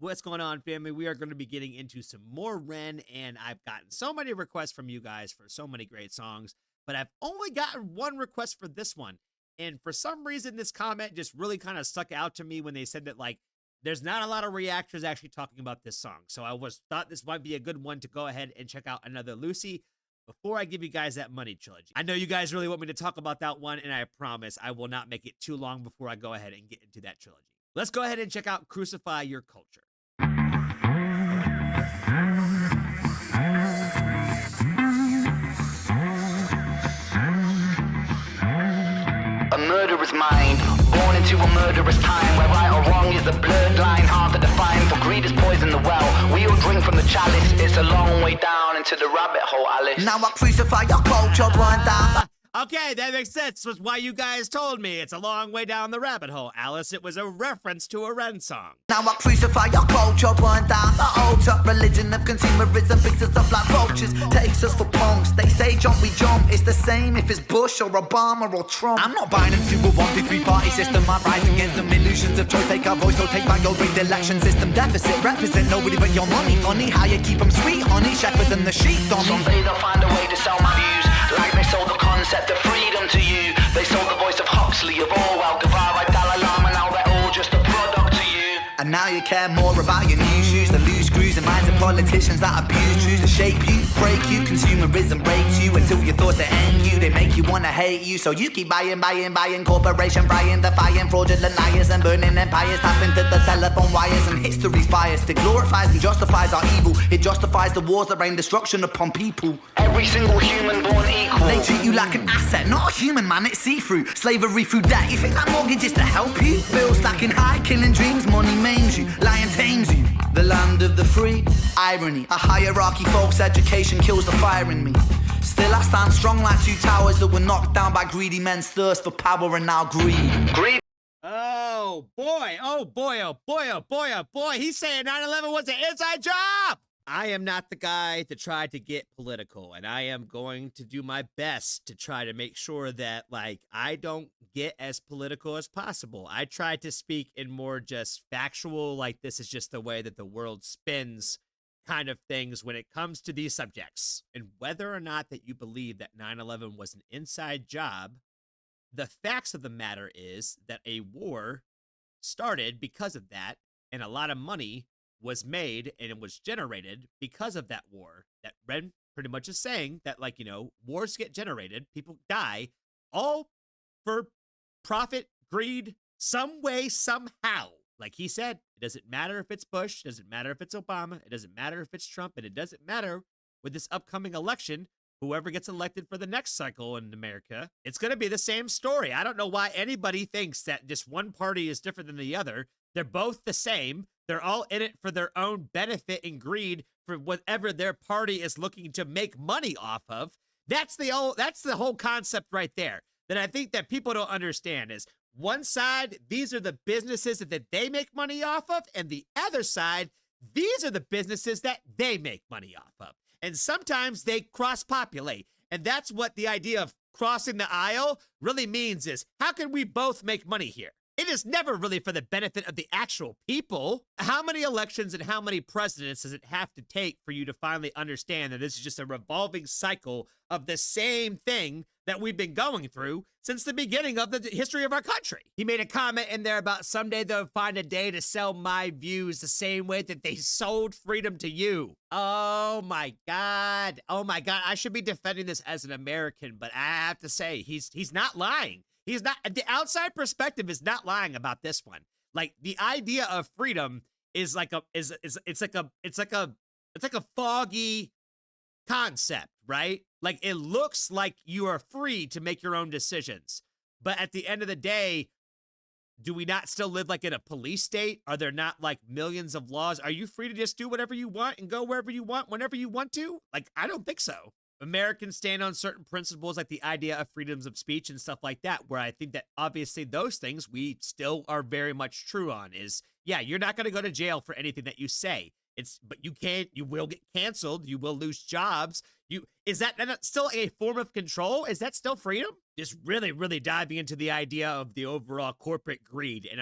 What's going on, family? We are going to be getting into some more Ren, and I've gotten so many requests from you guys for so many great songs, but I've only gotten one request for this one. And for some reason, this comment just really kind of stuck out to me when they said that, like, there's not a lot of reactors actually talking about this song. So I thought this might be a good one to go ahead and check out Another Lucy before I give you guys that Money trilogy. I know you guys really want me to talk about that one, and I promise I will not make it too long before I go ahead and get into that trilogy. Let's go ahead and check out Crucify Your Culture. A murderer's mind, born into a murderous time, where right or wrong is a blurred line, hard to define. For greed is poison the well, we all drink from the chalice. It's a long way down into the rabbit hole, Alice. Now I crucify your culture, burn down. Okay, that makes sense. Was why you guys told me it's a long way down the rabbit hole, Alice. It was a reference to a Ren song. Now I crucify your culture, burn down. The old up religion of consumerism picks us up like vultures, takes us for punks. They say jump, we jump. It's the same if it's Bush or Obama or Trump. I'm not buying into a 1, 2, 3 party system. I rise against them illusions of choice. Take our voice or take back your rigged election system. Deficit represent nobody but your money. Funny how you keep them sweet, honey. Shepherds and the sheep, dummy. Someday they'll find a way to sell my views, like they sold the concept of freedom to you. They sold the voice of Huxley, of Orwell, Guevara, Dalai Lama. Now they're all just a product to you. And now you care more about your new shoes, the loose screws and minds of politicians that abuse truths to shape you, break you. Consumerism breaks you until your thoughts that end you. They make you wanna hate you, so you keep buying. Corporation buying, defying fraudulent liars and burning empires. Tap into the telephone wires and history's biased. It glorifies and justifies our evil. It justifies the wars that rain destruction upon people. Every single human born equal. They treat you like an asset, not a human, man. It's see-through. Slavery through debt. You think that mortgage is to help you? Bills stacking high, killing dreams. Money maims you, lying tames you. The land of the free, irony. A hierarchy, folks, education kills the fire in me. Still I stand strong like two towers that were knocked down by greedy men's thirst for power and now greed. Greed. Oh boy, oh boy, oh boy, oh boy, oh boy. He's saying 9/11 was an inside job. I am not the guy to try to get political, and I am going to do my best to try to make sure that, like, I don't get as political as possible. I try to speak in more just factual, like, this is just the way that the world spins kind of things when it comes to these subjects. And whether or not that you believe that 9/11 was an inside job, the facts of the matter is that a war started because of that, and a lot of money was made and it was generated because of that war. That Ren pretty much is saying that, like, you know, wars get generated, people die, all for profit, greed, some way, somehow. Like he said, it doesn't matter if it's Bush, it doesn't matter if it's Obama, it doesn't matter if it's Trump, and it doesn't matter with this upcoming election, whoever gets elected for the next cycle in America, it's going to be the same story. I don't know why anybody thinks that just one party is different than the other. They're both the same. They're all in it for their own benefit and greed for whatever their party is looking to make money off of. That's the whole concept right there that I think that people don't understand is one side, these are the businesses that they make money off of, and the other side, these are the businesses that they make money off of. And sometimes they cross-populate. And that's what the idea of crossing the aisle really means is, how can we both make money here? It is never really for the benefit of the actual people. How many elections and how many presidents does it have to take for you to finally understand that this is just a revolving cycle of the same thing that we've been going through since the beginning of the history of our country? He made a comment in there about someday they'll find a day to sell my views the same way that they sold freedom to you. Oh my God. Oh my God. I should be defending this as an American, but I have to say, he's not lying. He's not, the outside perspective is not lying about this one. Like, the idea of freedom is like it's like a foggy concept, right? Like, it looks like you are free to make your own decisions. But at the end of the day, do we not still live like in a police state? Are there not like millions of laws? Are you free to just do whatever you want and go wherever you want, whenever you want to? Like, I don't think so. Americans stand on certain principles like the idea of freedoms of speech and stuff like that, where I think that obviously those things we still are very much true on is, yeah, you're not going to go to jail for anything that you say. But you will get canceled. You will lose jobs. Is that still a form of control? Is that still freedom? Just really, really diving into the idea of the overall corporate greed and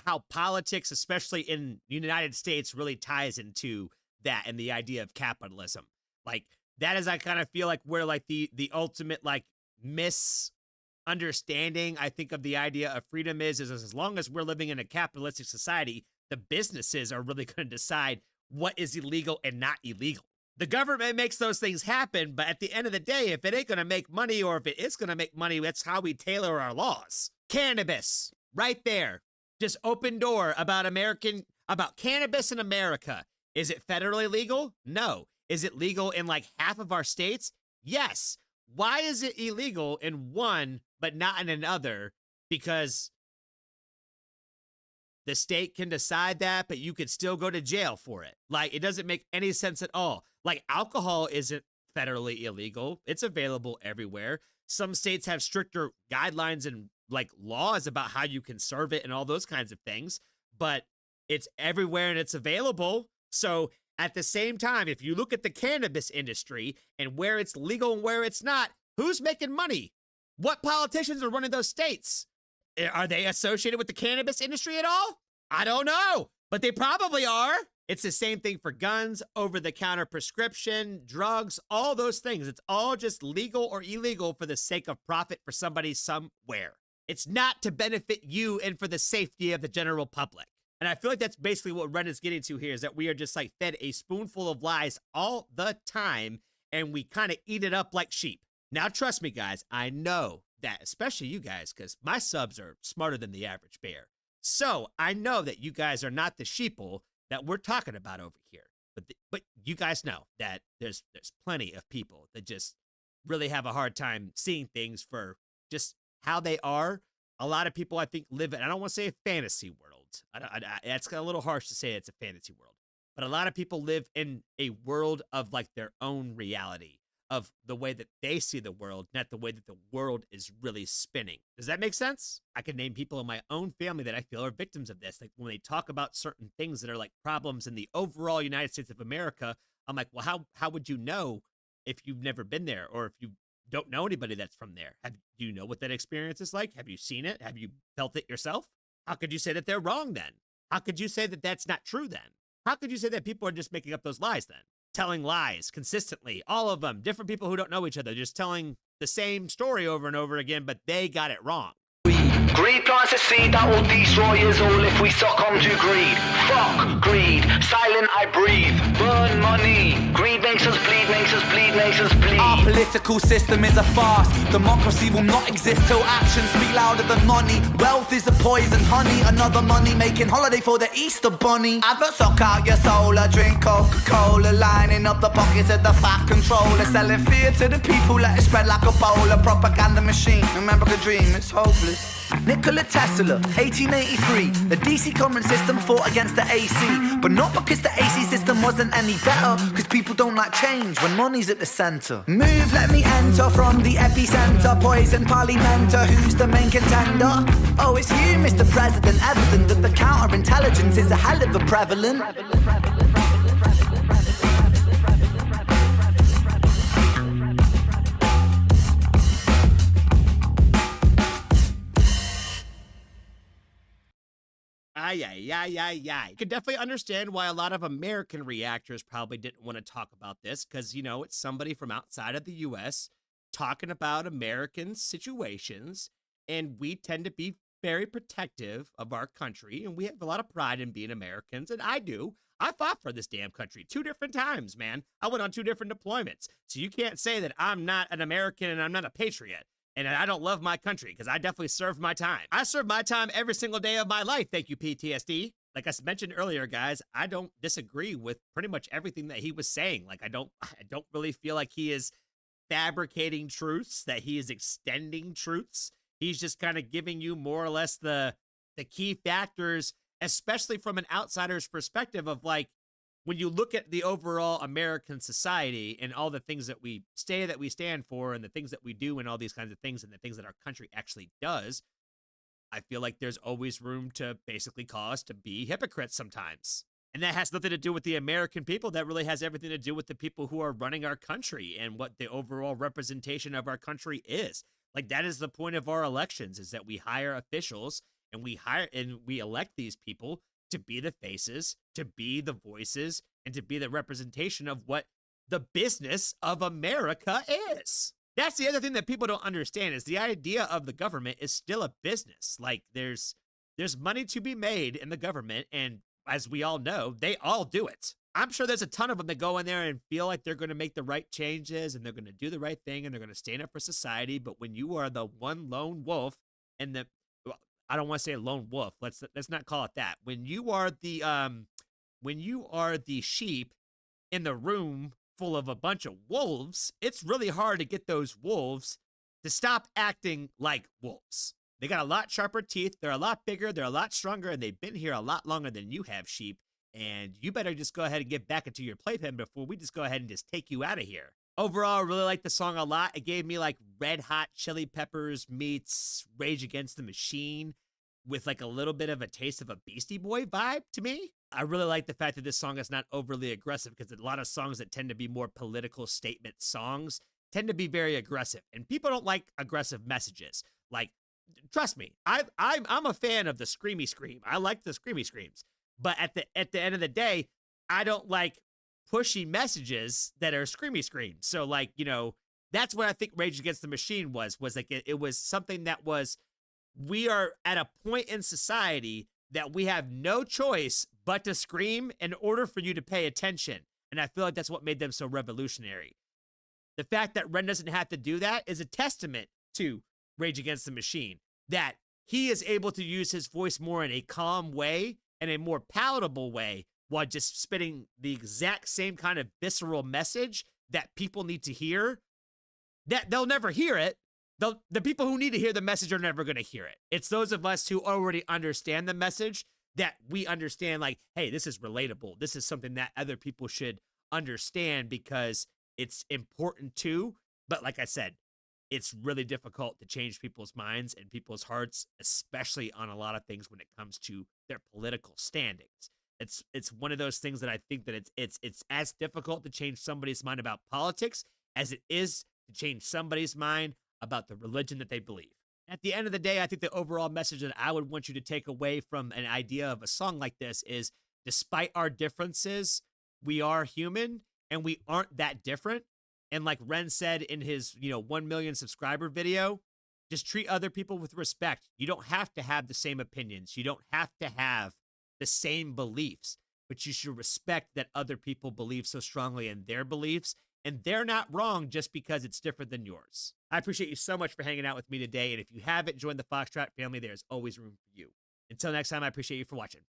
how politics, especially in the United States, really ties into that and the idea of capitalism. Like that is, I kind of feel like where like the ultimate like misunderstanding I think of the idea of freedom is as long as we're living in a capitalistic society, the businesses are really going to decide what is illegal and not illegal. The government makes those things happen, but at the end of the day, if it ain't going to make money or if it is going to make money, that's how we tailor our laws. Cannabis, right there. Just open door about cannabis in America. Is it federally legal? No. Is it legal in like half of our states? Yes. Why is it illegal in one but not in another? Because the state can decide that, but you could still go to jail for it. Like, it doesn't make any sense at all. Like, alcohol isn't federally illegal. It's available everywhere. Some states have stricter guidelines and, like, laws about how you can serve it and all those kinds of things, but it's everywhere and it's available. So, at the same time, if you look at the cannabis industry and where it's legal and where it's not, who's making money? What politicians are running those states? Are they associated with the cannabis industry at all? I don't know, but they probably are. It's the same thing for guns, over-the-counter prescription, drugs, all those things. It's all just legal or illegal for the sake of profit for somebody somewhere. It's not to benefit you and for the safety of the general public. And I feel like that's basically what Ren is getting to here, is that we are just like fed a spoonful of lies all the time, and we kind of eat it up like sheep. Now, trust me, guys, I know that, especially you guys, because my subs are smarter than the average bear. So I know that you guys are not the sheeple that we're talking about over here. But you guys know that there's plenty of people that just really have a hard time seeing things for just how they are. A lot of people, I think, live in, I don't want to say a fantasy world. That's a little harsh to say it's a fantasy world. But a lot of people live in a world of like their own reality, of the way that they see the world, not the way that the world is really spinning. Does that make sense? I can name people in my own family that I feel are victims of this. Like when they talk about certain things that are like problems in the overall United States of America, I'm like, well, how would you know if you've never been there, or if you don't know anybody that's from there? Do you know what that experience is like? Have you seen it? Have you felt it yourself? How could you say that they're wrong then? How could you say that that's not true then? How could you say that people are just making up those lies then? Telling lies consistently, all of them, different people who don't know each other, just telling the same story over and over again, but they got it wrong. Greed plants a seed that will destroy us all if we succumb to greed. Fuck greed, silent I breathe, burn money. Greed makes us bleed, makes us bleed, makes us bleed. Our political system is a farce. Democracy will not exist till actions speak louder than money. Wealth is a poison honey, another money-making holiday for the Easter bunny. Adverts suck out your soul, drink Coca-Cola, lining up the pockets of the fat controller, selling fear to the people, let it spread like a bowl, a propaganda machine. Remember the dream, it's hopeless. Nikola Tesla, 1883. The DC current system fought against the AC, but not because the AC system wasn't any better, because people don't like change when money's at the center. Move, let me enter from the epicenter. Poison parliamenter, who's the main contender? Oh, it's you, Mr. President. Evident that the counterintelligence is a hell of a prevalent. I could definitely understand why a lot of American reactors probably didn't want to talk about this, because, you know, it's somebody from outside of the U.S. talking about American situations, and we tend to be very protective of our country, and we have a lot of pride in being Americans, and I do. I fought for this damn country 2 different times, man. I went on 2 different deployments, so you can't say that I'm not an American and I'm not a patriot. And I don't love my country, because I definitely served my time. I served my time every single day of my life. Thank you, PTSD. Like I mentioned earlier, guys, I don't disagree with pretty much everything that he was saying. Like I don't really feel like he is fabricating truths, that he is extending truths. He's just kind of giving you more or less the key factors, especially from an outsider's perspective of like, when you look at the overall American society and all the things that we stand for and the things that we do and all these kinds of things and the things that our country actually does, I feel like there's always room to basically cause us to be hypocrites sometimes. And that has nothing to do with the American people. That really has everything to do with the people who are running our country and what the overall representation of our country is. Like, that is the point of our elections, is that we hire officials and we elect these people to be the faces, to be the voices, and to be the representation of what the business of America is. That's the other thing that people don't understand, is the idea of the government is still a business. Like, there's money to be made in the government, and as we all know, they all do it. I'm sure there's a ton of them that go in there and feel like they're going to make the right changes and they're going to do the right thing and they're going to stand up for society. But when you are the one lone wolf and well, I don't want to say lone wolf. Let's not call it that. When you are the sheep in the room full of a bunch of wolves, it's really hard to get those wolves to stop acting like wolves. They got a lot sharper teeth, they're a lot bigger, they're a lot stronger, and they've been here a lot longer than you have, sheep. And you better just go ahead and get back into your playpen before we just go ahead and just take you out of here. Overall, I really like the song a lot. It gave me like Red Hot Chili Peppers meets Rage Against the Machine with like a little bit of a taste of a Beastie Boy vibe to me. I really like the fact that this song is not overly aggressive, because a lot of songs that tend to be more political statement songs tend to be very aggressive, and people don't like aggressive messages. Like, trust me, I'm a fan of the screamy scream. I like the screamy screams, but at the end of the day, I don't like pushy messages that are screamy screams. So, like, you know, that's what I think Rage Against the Machine was like it was something that was, we are at a point in society that we have no choice but to scream in order for you to pay attention. And I feel like that's what made them so revolutionary. The fact that Ren doesn't have to do that is a testament to Rage Against the Machine, that he is able to use his voice more in a calm way and a more palatable way, while just spitting the exact same kind of visceral message that people need to hear. That they'll never hear it. The people who need to hear the message are never going to hear it. It's those of us who already understand the message that we understand, like, hey, this is relatable. This is something that other people should understand because it's important too. But like I said, it's really difficult to change people's minds and people's hearts, especially on a lot of things when it comes to their political standings. It's one of those things that I think that it's as difficult to change somebody's mind about politics as it is to change somebody's mind about the religion that they believe. At the end of the day, I think the overall message that I would want you to take away from an idea of a song like this is, despite our differences, we are human and we aren't that different. And like Ren said in his, 1 million subscriber video, just treat other people with respect. You don't have to have the same opinions. You don't have to have the same beliefs, but you should respect that other people believe so strongly in their beliefs, and they're not wrong just because it's different than yours. I appreciate you so much for hanging out with me today, and if you haven't joined the Foxtrot family, there's always room for you. Until next time, I appreciate you for watching.